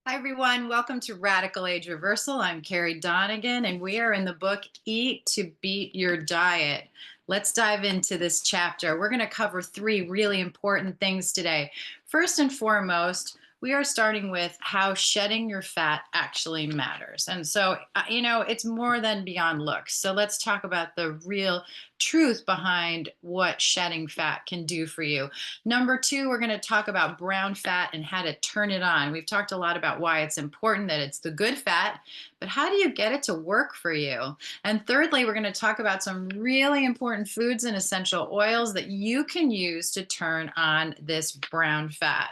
Hi, everyone. Welcome to Radical Age Reversal. I'm Carrie Donegan, and we are in the book Eat to Beat Your Diet. Let's dive into this chapter. We're going to cover three really important things today. First and foremost, we are starting with how shedding your fat actually matters. And so, it's more than beyond looks. So, let's talk about the real truth behind what shedding fat can do for you. Number two, we're going to talk about brown fat and how to turn it on. We've talked a lot about why it's important that it's the good fat, but how do you get it to work for you? And thirdly, we're going to talk about some really important foods and essential oils that you can use to turn on this brown fat.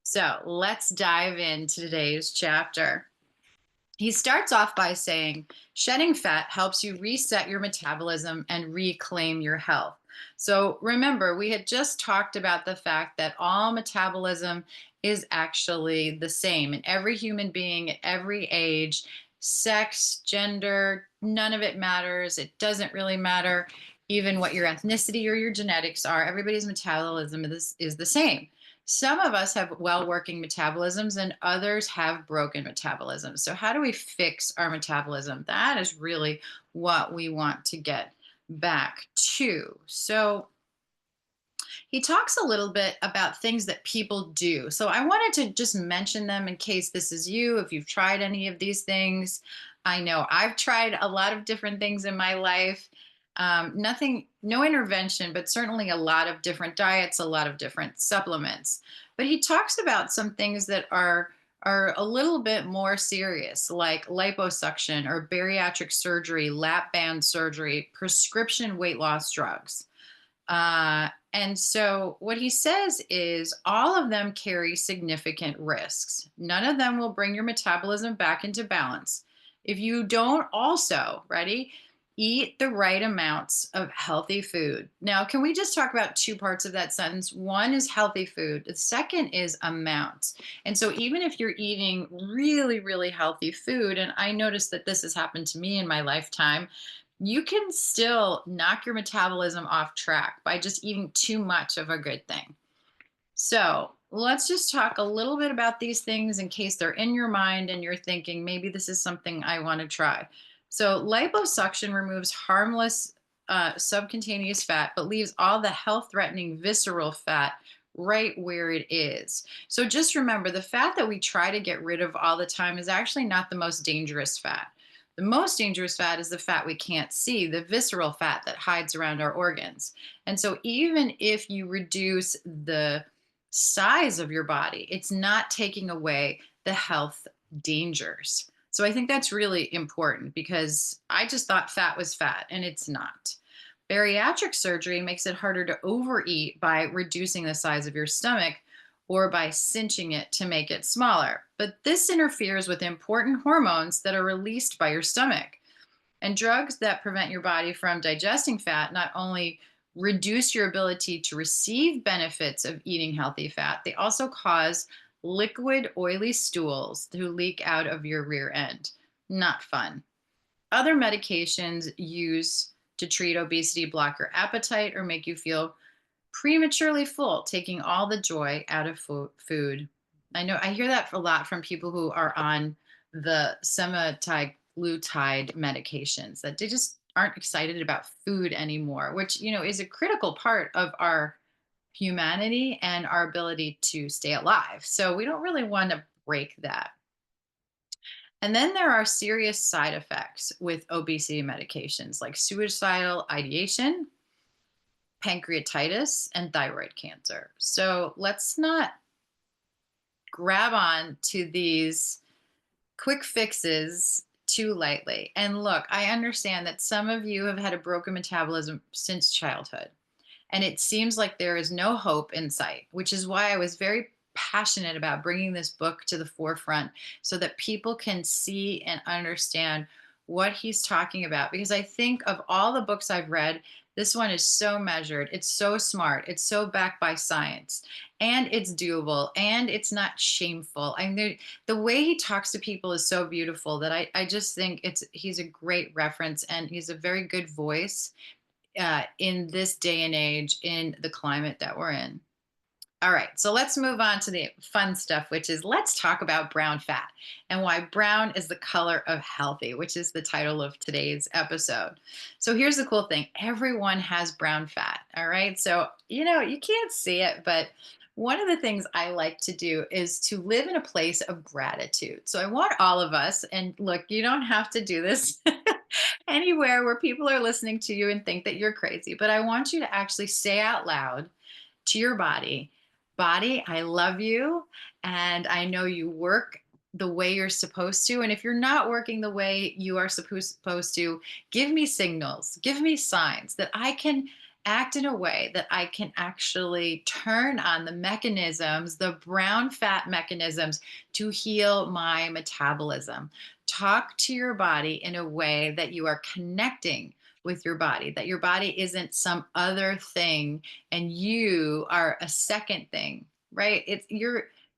So let's dive into today's chapter. He starts off by saying, shedding fat helps you reset your metabolism and reclaim your health. So remember, we had just talked about the fact that all metabolism is actually the same in every human being at every age, sex, gender, none of it matters. It doesn't really matter even what your ethnicity or your genetics are. Everybody's metabolism is the same. Some of us have well working metabolisms and others have broken metabolisms. So, how do we fix our metabolism? That is really what we want to get back to. So, he talks a little bit about things that people do. So, I wanted to just mention them in case this is you, if you've tried any of these things. I know I've tried a lot of different things in my life. Nothing, no intervention, but certainly a lot of different diets, a lot of different supplements. But he talks about some things that are a little bit more serious, like liposuction or bariatric surgery, lap band surgery, prescription weight loss drugs. And so, what he says is all of them carry significant risks. None of them will bring your metabolism back into balance. If you don't also, ready, eat the right amounts of healthy food. Now, can we just talk about two parts of that sentence? One is healthy food, the second is amounts. And so, even if you're eating really, really healthy food, and I noticed that this has happened to me in my lifetime, you can still knock your metabolism off track by just eating too much of a good thing. So, let's just talk a little bit about these things in case they're in your mind and you're thinking, maybe this is something I want to try. So, liposuction removes harmless subcutaneous fat, but leaves all the health threatening visceral fat right where it is. So, just remember the fat that we try to get rid of all the time is actually not the most dangerous fat. The most dangerous fat is the fat we can't see, the visceral fat that hides around our organs. And so, even if you reduce the size of your body, it's not taking away the health dangers. So, I think that's really important because I just thought fat was fat and it's not. Bariatric surgery makes it harder to overeat by reducing the size of your stomach or by cinching it to make it smaller. But this interferes with important hormones that are released by your stomach. And drugs that prevent your body from digesting fat not only reduce your ability to receive benefits of eating healthy fat, they also cause liquid, oily stools to leak out of your rear end. Not fun. Other medications used to treat obesity block your appetite or make you feel prematurely full, taking all the joy out of food. I know I hear that a lot from people who are on the semaglutide medications that they just aren't excited about food anymore, which is a critical part of our humanity and our ability to stay alive. So we don't really want to break that. And then there are serious side effects with obesity medications like suicidal ideation, pancreatitis, and thyroid cancer. So let's not grab on to these quick fixes too lightly. And look, I understand that some of you have had a broken metabolism since childhood, and it seems like there is no hope in sight, which is why I was very passionate about bringing this book to the forefront so that people can see and understand what he's talking about. Because I think of all the books I've read, this one is so measured, it's so smart, it's so backed by science, and it's doable, and it's not shameful. I mean, the way he talks to people is so beautiful that I just think he's a great reference and he's a very good voice in this day and age in the climate that we're in. All right, so let's move on to the fun stuff, which is let's talk about brown fat and why brown is the color of healthy, which is the title of today's episode. So here's the cool thing, everyone has brown fat. All right, so you can't see it, but one of the things I like to do is to live in a place of gratitude. So I want all of us, and look, you don't have to do this anywhere where people are listening to you and think that you're crazy, but I want you to actually say out loud to your body, body, I love you. And I know you work the way you're supposed to. And if you're not working the way you are supposed to, give me signals, give me signs that I can act in a way that I can actually turn on the mechanisms, the brown fat mechanisms to heal my metabolism. Talk to your body in a way that you are connecting with your body, that your body isn't some other thing and you are a second thing, right?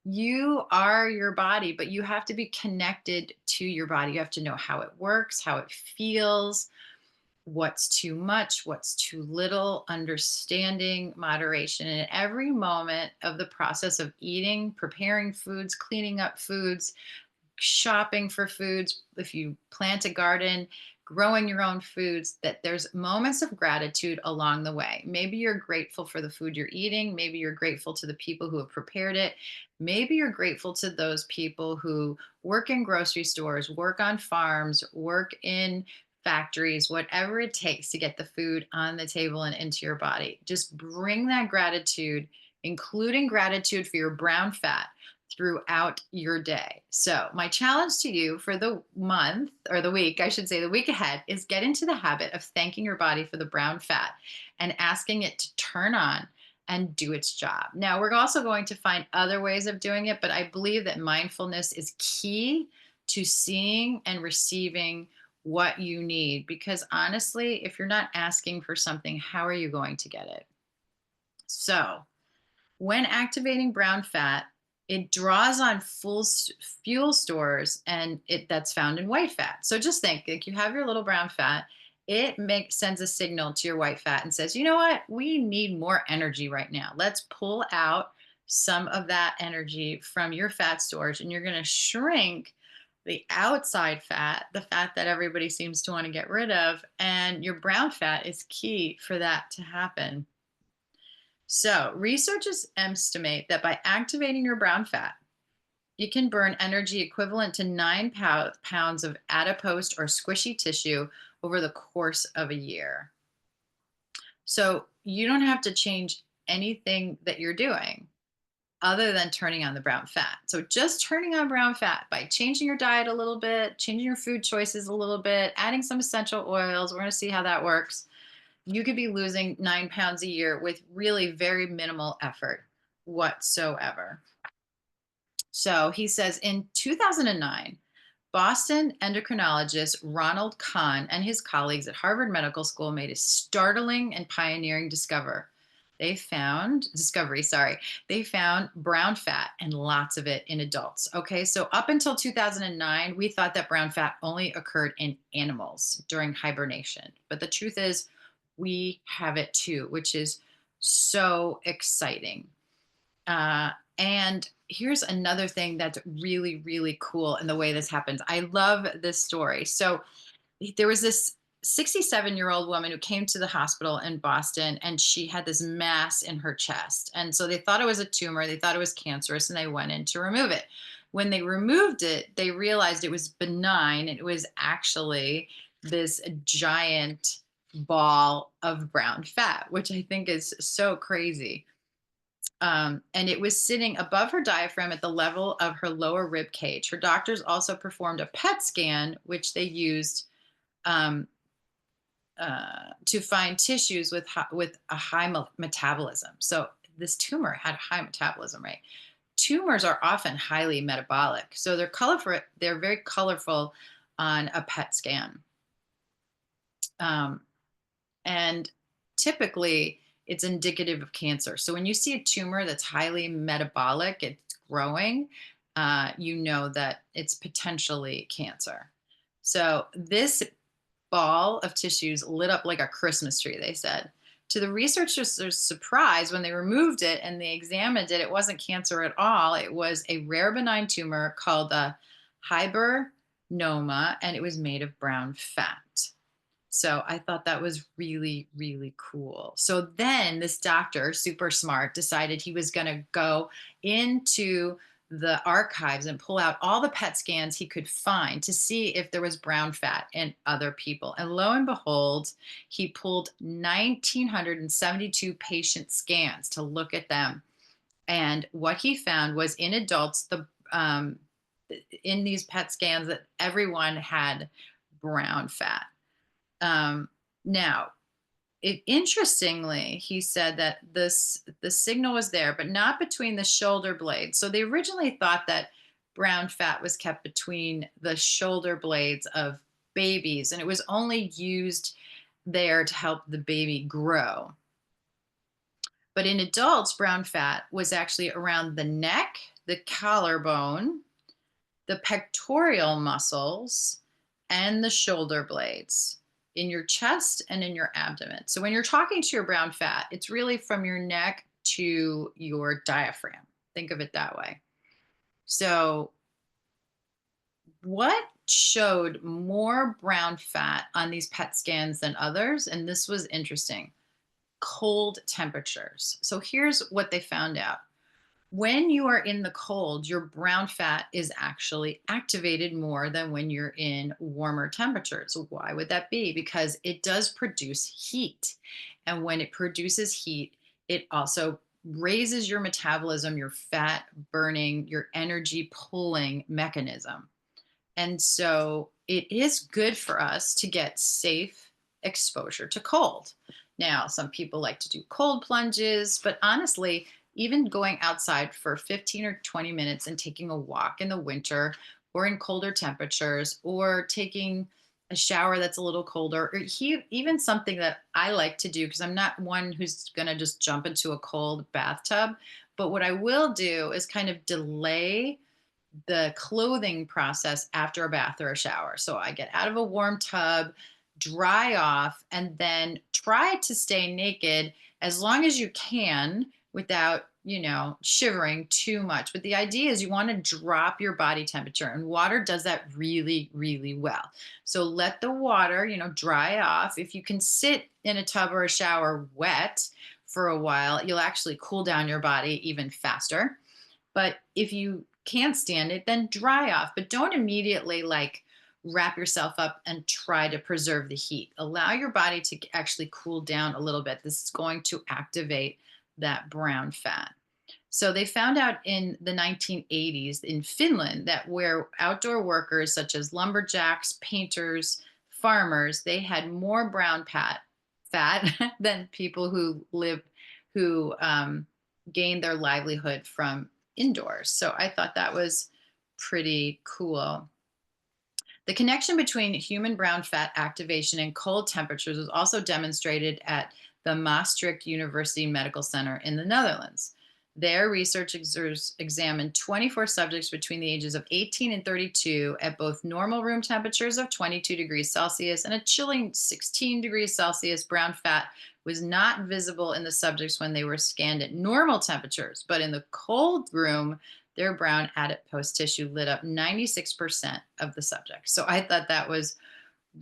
You are your body, but you have to be connected to your body. You have to know how it works, how it feels, what's too much, what's too little, understanding moderation. And at every moment of the process of eating, preparing foods, cleaning up foods, shopping for foods, if you plant a garden, growing your own foods, that there's moments of gratitude along the way. Maybe you're grateful for the food you're eating. Maybe you're grateful to the people who have prepared it. Maybe you're grateful to those people who work in grocery stores, work on farms, work in factories, whatever it takes to get the food on the table and into your body. Just bring that gratitude, including gratitude for your brown fat throughout your day. So, my challenge to you for the month or the week, I should say, the week ahead is get into the habit of thanking your body for the brown fat and asking it to turn on and do its job. Now, we're also going to find other ways of doing it, but I believe that mindfulness is key to seeing and receiving what you need because honestly, if you're not asking for something, how are you going to get it? So, when activating brown fat, it draws on fuel stores and it that's found in white fat. So just think, like you have your little brown fat, it makes sends a signal to your white fat and says, you know what, we need more energy right now. Let's pull out some of that energy from your fat storage, and you're going to shrink the outside fat, the fat that everybody seems to want to get rid of, and your brown fat is key for that to happen. So, researchers estimate that by activating your brown fat, you can burn energy equivalent to 9 pounds of adipose or squishy tissue over the course of a year. So, you don't have to change anything that you're doing other than turning on the brown fat. So, just turning on brown fat by changing your diet a little bit, changing your food choices a little bit, adding some essential oils. We're going to see how that works. You could be losing 9 pounds a year with really very minimal effort whatsoever. So he says in 2009, Boston endocrinologist Ronald Kahn and his colleagues at Harvard Medical School made a startling and pioneering They found brown fat and lots of it in adults. Okay, so up until 2009, we thought that brown fat only occurred in animals during hibernation. But the truth is, we have it too, which is so exciting. And here's another thing that's really, really cool in the way this happens. I love this story. So there was this 67-year-old woman who came to the hospital in Boston and she had this mass in her chest. And so they thought it was a tumor, they thought it was cancerous, and they went in to remove it. When they removed it, they realized it was benign. It was actually this giant ball of brown fat, which I think is so crazy. And it was sitting above her diaphragm at the level of her lower rib cage. Her doctors also performed a PET scan, which they used um, to find tissues with a high metabolism. So this tumor had a high metabolism rate. Tumors are often highly metabolic, so they're colorful. They're very colorful on a PET scan, um, and typically it's indicative of cancer. So when you see a tumor that's highly metabolic, it's growing, you know that it's potentially cancer. So this ball of tissues lit up like a Christmas tree, they said. To the researchers' surprise, when they removed it and they examined it, it wasn't cancer at all. It was a rare benign tumor called a hibernoma, and it was made of brown fat. So I thought that was really, really cool. So then this doctor, super smart, decided he was going to go into the archives and pull out all the PET scans he could find to see if there was brown fat in other people. And lo and behold, he pulled 1,972 patient scans to look at them. And what he found was in adults, in these PET scans, that everyone had brown fat. Now, interestingly, he said that the signal was there, but not between the shoulder blades. So they originally thought that brown fat was kept between the shoulder blades of babies, and it was only used there to help the baby grow. But in adults, brown fat was actually around the neck, the collarbone, the pectoral muscles, and the shoulder blades, in your chest and in your abdomen. So when you're talking to your brown fat, it's really from your neck to your diaphragm. Think of it that way. So what showed more brown fat on these PET scans than others? And this was interesting: cold temperatures. So here's what they found out. When you are in the cold, your brown fat is actually activated more than when you're in warmer temperatures. Why would that be? Because it does produce heat. And when it produces heat, it also raises your metabolism, your fat burning, your energy pulling mechanism. And so it is good for us to get safe exposure to cold. Now, some people like to do cold plunges, but honestly, even going outside for 15 or 20 minutes and taking a walk in the winter or in colder temperatures, or taking a shower that's a little colder, or even something that I like to do, because I'm not one who's going to just jump into a cold bathtub. But what I will do is kind of delay the clothing process after a bath or a shower. So I get out of a warm tub, dry off, and then try to stay naked as long as you can without, shivering too much. But the idea is you want to drop your body temperature, and water does that really, really well. So let the water, dry off. If you can sit in a tub or a shower wet for a while, you'll actually cool down your body even faster. But if you can't stand it, then dry off. But don't immediately wrap yourself up and try to preserve the heat. Allow your body to actually cool down a little bit. This is going to activate that brown fat. So they found out in the 1980s in Finland that where outdoor workers such as lumberjacks, painters, farmers, they had more brown fat than people who gained their livelihood from indoors. So I thought that was pretty cool. The connection between human brown fat activation and cold temperatures was also demonstrated at the Maastricht University Medical Center in the Netherlands. Their research examined 24 subjects between the ages of 18 and 32 at both normal room temperatures of 22 degrees Celsius and a chilling 16 degrees Celsius. Brown fat was not visible in the subjects when they were scanned at normal temperatures, but in the cold room, their brown adipose tissue lit up 96% of the subjects. So I thought that was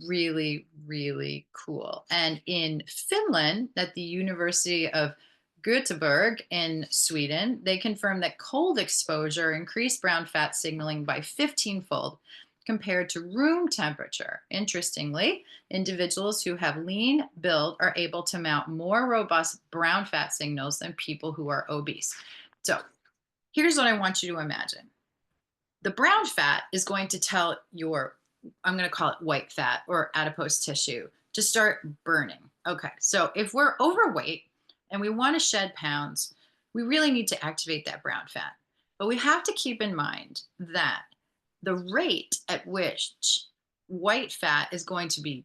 really, really cool. And in Finland, at the University of Göteborg in Sweden, they confirmed that cold exposure increased brown fat signaling by 15-fold compared to room temperature. Interestingly, individuals who have lean build are able to mount more robust brown fat signals than people who are obese. So here's what I want you to imagine. The brown fat is going to tell your, I'm going to call it white fat or adipose tissue, to start burning. Okay, so if we're overweight and we want to shed pounds, we really need to activate that brown fat. But we have to keep in mind that the rate at which white fat is going to be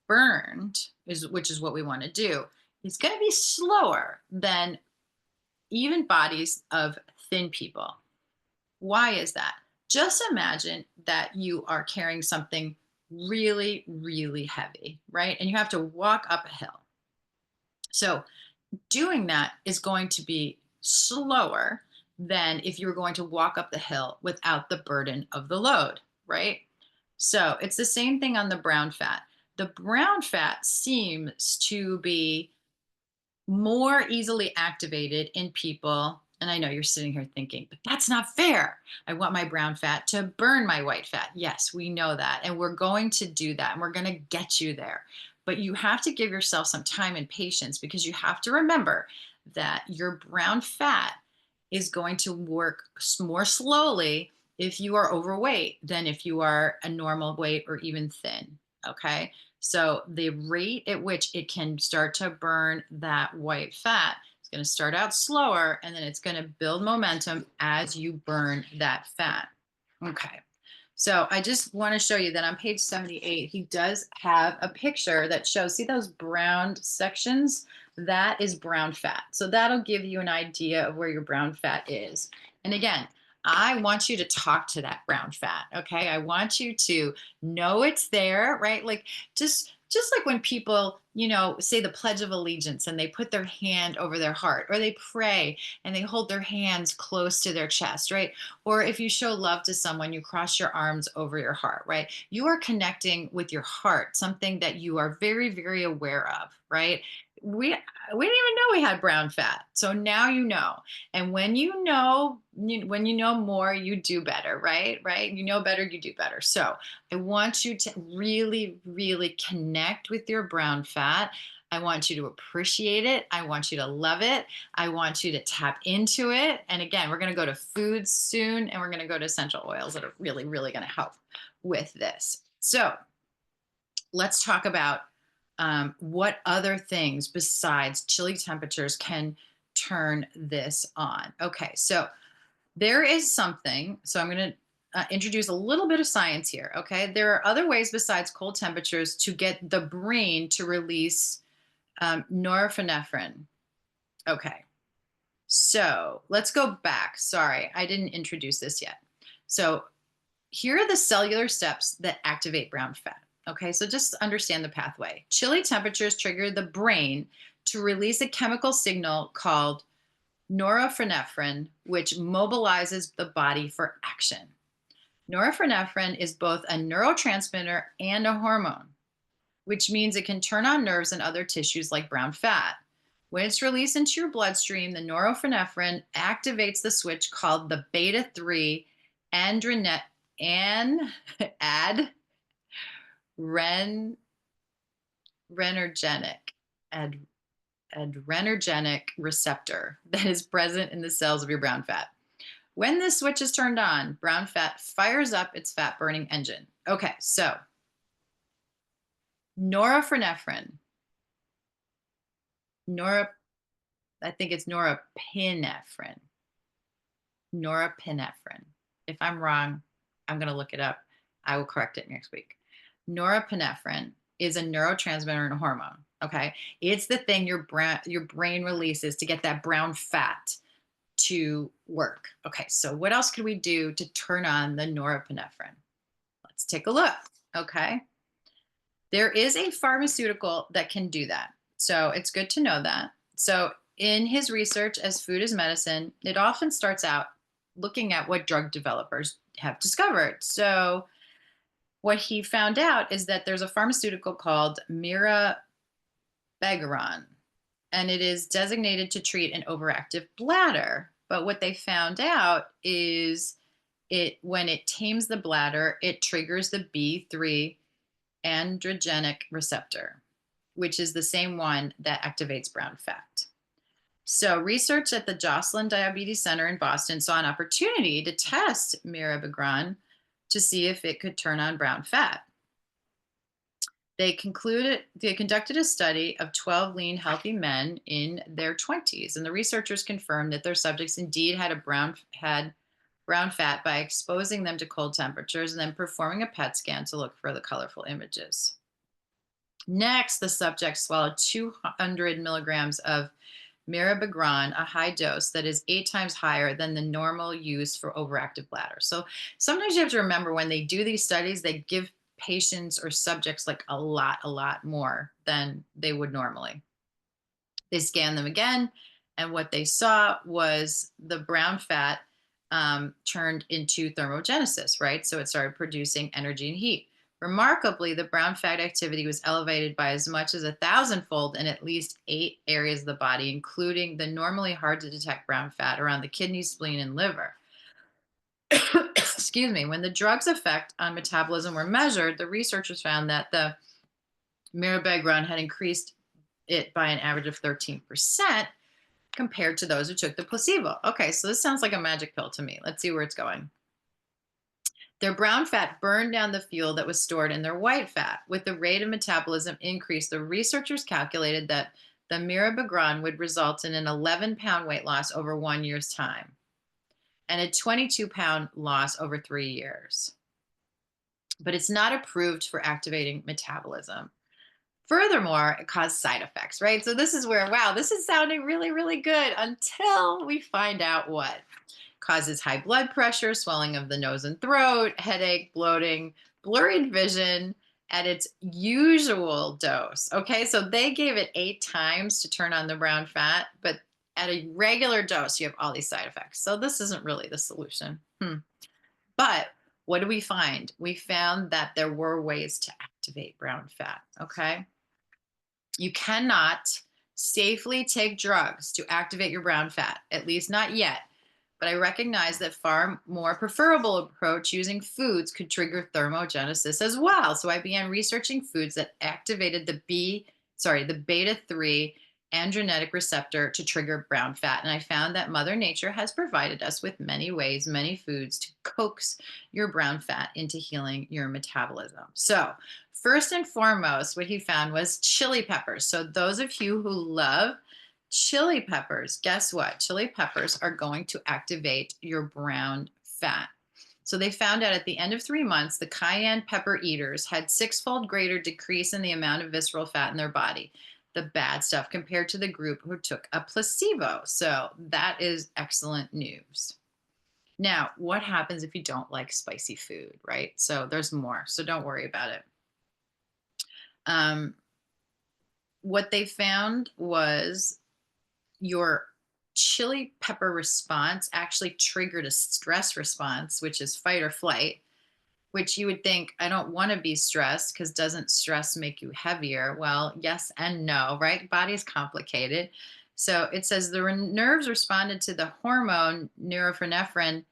burned, which is what we want to do, is going to be slower than even bodies of thin people. Why is that? Just imagine that you are carrying something really, really heavy, right? And you have to walk up a hill. So doing that is going to be slower than if you were going to walk up the hill without the burden of the load, right? So it's the same thing on the brown fat. The brown fat seems to be more easily activated in people. And I know you're sitting here thinking, but that's not fair. I want my brown fat to burn my white fat. Yes, we know that. And we're going to do that. And we're going to get you there. But you have to give yourself some time and patience because you have to remember that your brown fat is going to work more slowly if you are overweight than if you are a normal weight or even thin. Okay. So the rate at which it can start to burn that white fat is going to start out slower and then it's going to build momentum as you burn that fat. Okay. So I just want to show you that on page 78, he does have a picture that shows, see those brown sections? That is brown fat. So that'll give you an idea of where your brown fat is. And again, I want you to talk to that brown fat. Okay. I want you to know it's there, right? Like just like when people, say the Pledge of Allegiance and they put their hand over their heart, or they pray and they hold their hands close to their chest, right? Or if you show love to someone, you cross your arms over your heart, right? You are connecting with your heart, something that you are very, very aware of, right? We we didn't even know we had brown fat. So now you know. And when when you know more, you do better, right? Right? You know better, you do better. So I want you to really, really connect with your brown fat. I want you to appreciate it. I want you to love it. I want you to tap into it. And again, we're going to go to foods soon and we're going to go to essential oils that are really, really going to help with this. So let's talk about what other things besides chilly temperatures can turn this on. Okay, so there is something. So I'm going to introduce a little bit of science here. Okay, there are other ways besides cold temperatures to get the brain to release norepinephrine. Okay, so let's go back. Sorry, I didn't introduce this yet. So here are the cellular steps that activate brown fat. Okay, so just understand the pathway. Chilly temperatures trigger the brain to release a chemical signal called norepinephrine, which mobilizes the body for action. Norepinephrine is both a neurotransmitter and a hormone, which means it can turn on nerves and other tissues like brown fat. When it's released into your bloodstream, the norepinephrine activates the switch called the beta 3 andronet and adrenergenic ad, adrenergenic receptor that is present in the cells of your brown fat. When this switch is turned on, brown fat fires up its fat burning engine. Okay, so norepinephrine, nora, I think it's norepinephrine. Norepinephrine. If I'm wrong, I'm going to look it up. I will correct it next week. Norepinephrine is a neurotransmitter and a hormone. Okay, it's the thing your brain releases to get that brown fat to work. Okay, so what else could we do to turn on the norepinephrine? Let's take a look. Okay, there is a pharmaceutical that can do that. So it's good to know that. So in his research as food is medicine, it often starts out looking at what drug developers have discovered. So what he found out is that there's a pharmaceutical called mirabegaron, and it is designated to treat an overactive bladder. But what they found out is when it tames the bladder, it triggers the B3 androgenic receptor, which is the same one that activates brown fat. So, research at the Joslin Diabetes Center in Boston saw an opportunity to test mirabegron to see if it could turn on brown fat. They conducted a study of 12 lean, healthy men in their 20s, and the researchers confirmed that their subjects indeed had brown fat by exposing them to cold temperatures and then performing a PET scan to look for the colorful images. Next, the subjects swallowed 200 milligrams of mirabegron, a high dose that is 8 times higher than the normal use for overactive bladder. So sometimes you have to remember when they do these studies, they give patients or subjects like a lot more than they would normally. They scanned them again, and what they saw was the brown fat turned into thermogenesis, right? So it started producing energy and heat. Remarkably, the brown fat activity was elevated by as much as 1,000-fold in at least 8 areas of the body, including the normally hard to detect brown fat around the kidney, spleen, and liver. Excuse me. When the drug's effect on metabolism were measured, the researchers found that the mirabegron had increased it by an average of 13% compared to those who took the placebo. Okay, so this sounds like a magic pill to me. Let's see where it's going. Their brown fat burned down the fuel that was stored in their white fat. With the rate of metabolism increase, the researchers calculated that the mirabegron would result in an 11-pound weight loss over 1 year's time and a 22-pound loss over 3 years. But it's not approved for activating metabolism. Furthermore, it caused side effects, right? So this is where, wow, this is sounding really, really good until we find out what causes high blood pressure, swelling of the nose and throat, headache, bloating, blurred vision at its usual dose. Okay, so they gave it 8 times to turn on the brown fat, but at a regular dose, you have all these side effects. So this isn't really the solution. But what do we find? We found that there were ways to activate brown fat. Okay. You cannot safely take drugs to activate your brown fat, at least not yet. But I recognize that far more preferable approach using foods could trigger thermogenesis as well. So I began researching foods that activated the beta 3 androgenetic receptor to trigger brown fat. And I found that Mother Nature has provided us with many ways, many foods to coax your brown fat into healing your metabolism. So first and foremost, what he found was chili peppers. So those of you who love chili peppers, guess what? Chili peppers are going to activate your brown fat. So they found out at the end of 3 months, the cayenne pepper eaters had 6-fold greater decrease in the amount of visceral fat in their body, the bad stuff, compared to the group who took a placebo. So that is excellent news. Now, what happens if you don't like spicy food, right? So there's more, so don't worry about it. What they found was your chili pepper response actually triggered a stress response, which is fight or flight, which you would think, I don't want to be stressed because doesn't stress make you heavier? Well, yes and no, right? Body's complicated. So it says the nerves responded to the hormone norepinephrine,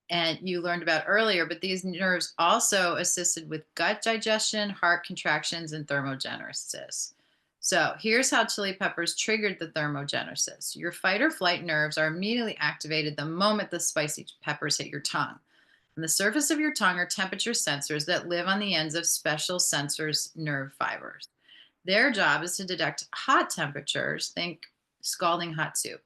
and you learned about earlier, but these nerves also assisted with gut digestion, heart contractions, and thermogenesis. So here's how chili peppers triggered the thermogenesis. Your fight or flight nerves are immediately activated the moment the spicy peppers hit your tongue. On the surface of your tongue are temperature sensors that live on the ends of special sensors nerve fibers. Their job is to detect hot temperatures, think scalding hot soup,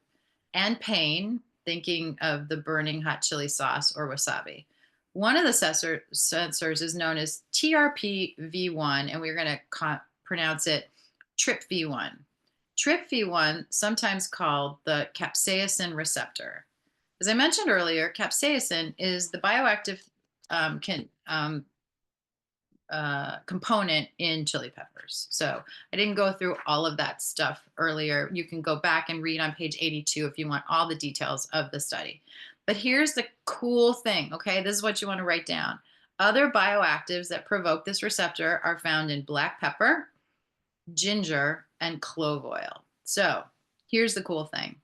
and pain, thinking of the burning hot chili sauce or wasabi. One of the sensors is known as TRPV1, and we're going to pronounce it TRPV1. TRPV1, sometimes called the capsaicin receptor. As I mentioned earlier, capsaicin is the bioactive component in chili peppers. So I didn't go through all of that stuff earlier. You can go back and read on page 82 if you want all the details of the study. But here's the cool thing, okay? This is what you want to write down. Other bioactives that provoke this receptor are found in black pepper, ginger, and clove oil. So here's the cool thing.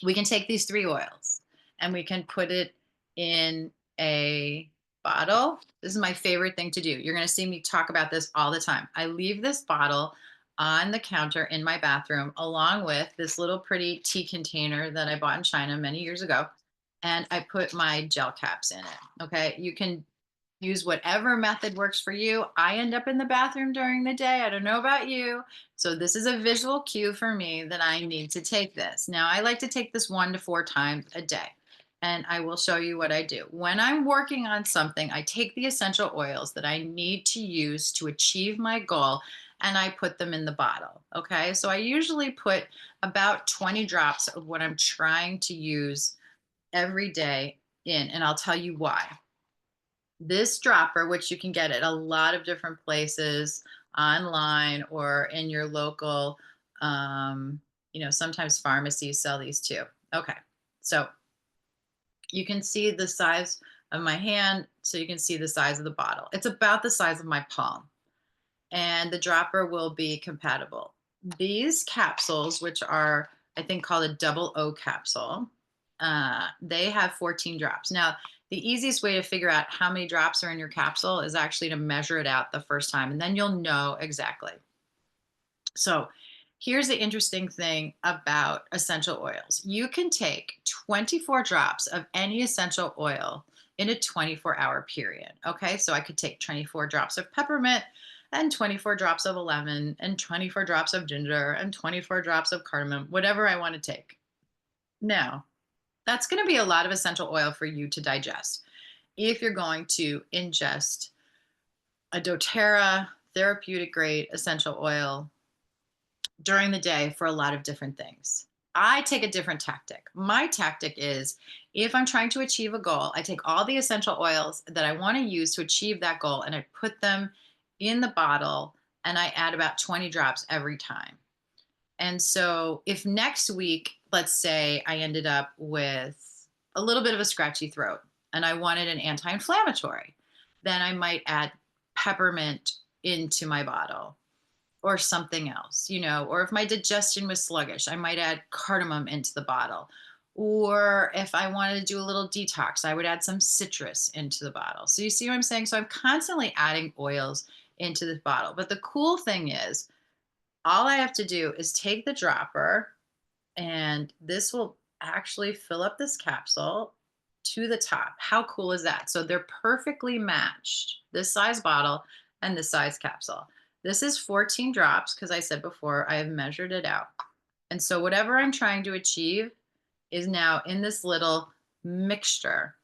We can take these 3 oils and we can put it in a bottle. This is my favorite thing to do. You're going to see me talk about this all the time. I leave this bottle on the counter in my bathroom along with this little pretty tea container that I bought in China many years ago. And I put my gel caps in it. Okay. You can use whatever method works for you. I end up in the bathroom during the day. I don't know about you. So this is a visual cue for me that I need to take this. Now, I like to take this 1 to 4 times a day. And I will show you what I do. When I'm working on something, I take the essential oils that I need to use to achieve my goal and I put them in the bottle. Okay. So I usually put about 20 drops of what I'm trying to use every day in, and I'll tell you why. This dropper, which you can get at a lot of different places online or in your local Sometimes pharmacies sell these too. Okay. So you can see the size of my hand. So you can see the size of the bottle. It's about the size of my palm. And the dropper will be compatible. These capsules, which are, I think, called a double O capsule, they have 14 drops. Now, the easiest way to figure out how many drops are in your capsule is actually to measure it out the first time, and then you'll know exactly. So, here's the interesting thing about essential oils. You can take 24 drops of any essential oil in a 24-hour period. Okay, so I could take 24 drops of peppermint and 24 drops of lemon and 24 drops of ginger and 24 drops of cardamom, whatever I want to take. Now, that's going to be a lot of essential oil for you to digest. If you're going to ingest a doTERRA therapeutic grade essential oil during the day for a lot of different things. I take a different tactic. My tactic is, if I'm trying to achieve a goal, I take all the essential oils that I want to use to achieve that goal and I put them in the bottle and I add about 20 drops every time. And so if next week, let's say I ended up with a little bit of a scratchy throat and I wanted an anti-inflammatory, then I might add peppermint into my bottle or something else, or if my digestion was sluggish, I might add cardamom into the bottle. Or if I wanted to do a little detox, I would add some citrus into the bottle. So you see what I'm saying? So I'm constantly adding oils into this bottle. But the cool thing is, all I have to do is take the dropper, and this will actually fill up this capsule to the top. How cool is that? So they're perfectly matched, this size bottle and this size capsule. This is 14 drops because I said before I have measured it out. And so whatever I'm trying to achieve is now in this little mixture.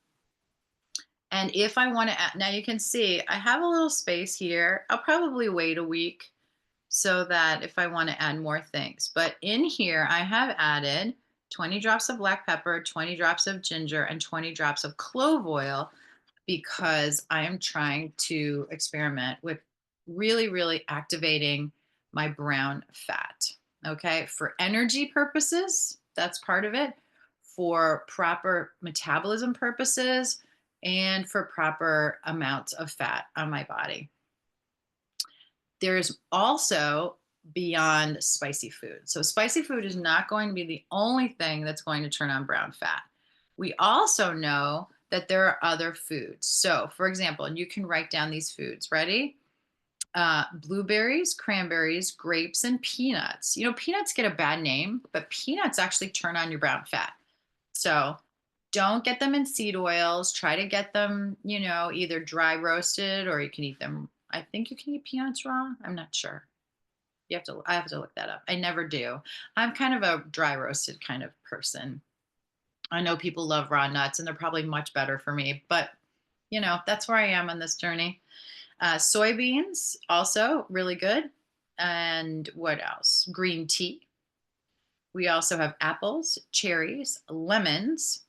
And if I want to add, now you can see I have a little space here. I'll probably wait a week so that if I want to add more things. But in here, I have added 20 drops of black pepper, 20 drops of ginger, and 20 drops of clove oil because I am trying to experiment with really, really activating my brown fat. Okay, for energy purposes, that's part of it, for proper metabolism purposes, and for proper amounts of fat on my body. There's also beyond spicy food. So spicy food is not going to be the only thing that's going to turn on brown fat. We also know that there are other foods. So for example, and you can write down these foods. Ready? Blueberries, cranberries, grapes, and peanuts. Peanuts get a bad name, but peanuts actually turn on your brown fat. So don't get them in seed oils. Try to get them, either dry roasted, or you can eat them. I think you can eat peanuts raw. I'm not sure. I have to look that up. I never do. I'm kind of a dry roasted kind of person. I know people love raw nuts and they're probably much better for me, but that's where I am on this journey. Soybeans, also really good. And what else? Green tea. We also have apples, cherries, lemons.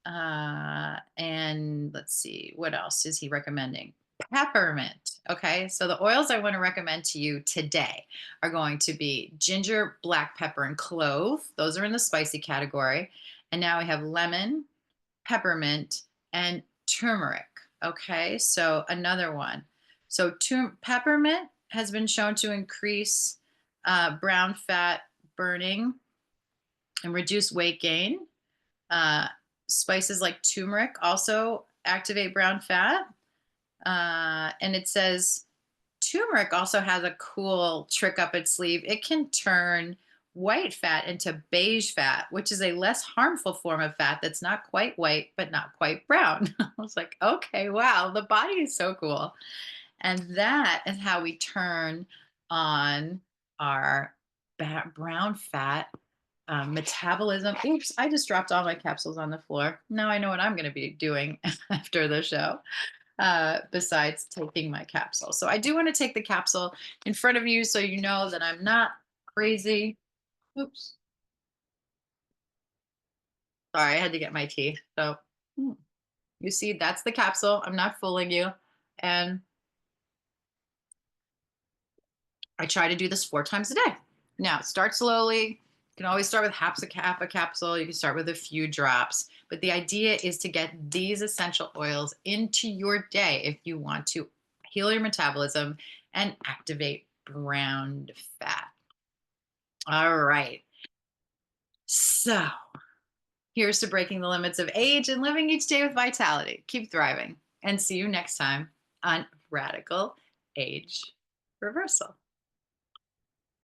And let's see, what else is he recommending? Peppermint. Okay, so the oils I want to recommend to you today are going to be ginger, black pepper, and clove. Those are in the spicy category. And now we have lemon, peppermint, and turmeric. Okay, so another one. So peppermint has been shown to increase brown fat burning and reduce weight gain. Spices like turmeric also activate brown fat. And it says turmeric also has a cool trick up its sleeve. It can turn white fat into beige fat, which is a less harmful form of fat that's not quite white, but not quite brown. I was like, okay, wow, the body is so cool. And that is how we turn on our brown fat metabolism. Oops, I just dropped all my capsules on the floor. Now I know what I'm going to be doing after the show, besides taking my capsule. So I do want to take the capsule in front of you so you know that I'm not crazy. Oops. Sorry, I had to get my tea. So you see, that's the capsule. I'm not fooling you. And I try to do this 4 times a day. Now, start slowly, You can always start with half a capsule. You can start with a few drops. But the idea is to get these essential oils into your day if you want to heal your metabolism and activate brown fat. All right. So here's to breaking the limits of age and living each day with vitality. Keep thriving and see you next time on Radical Age Reversal.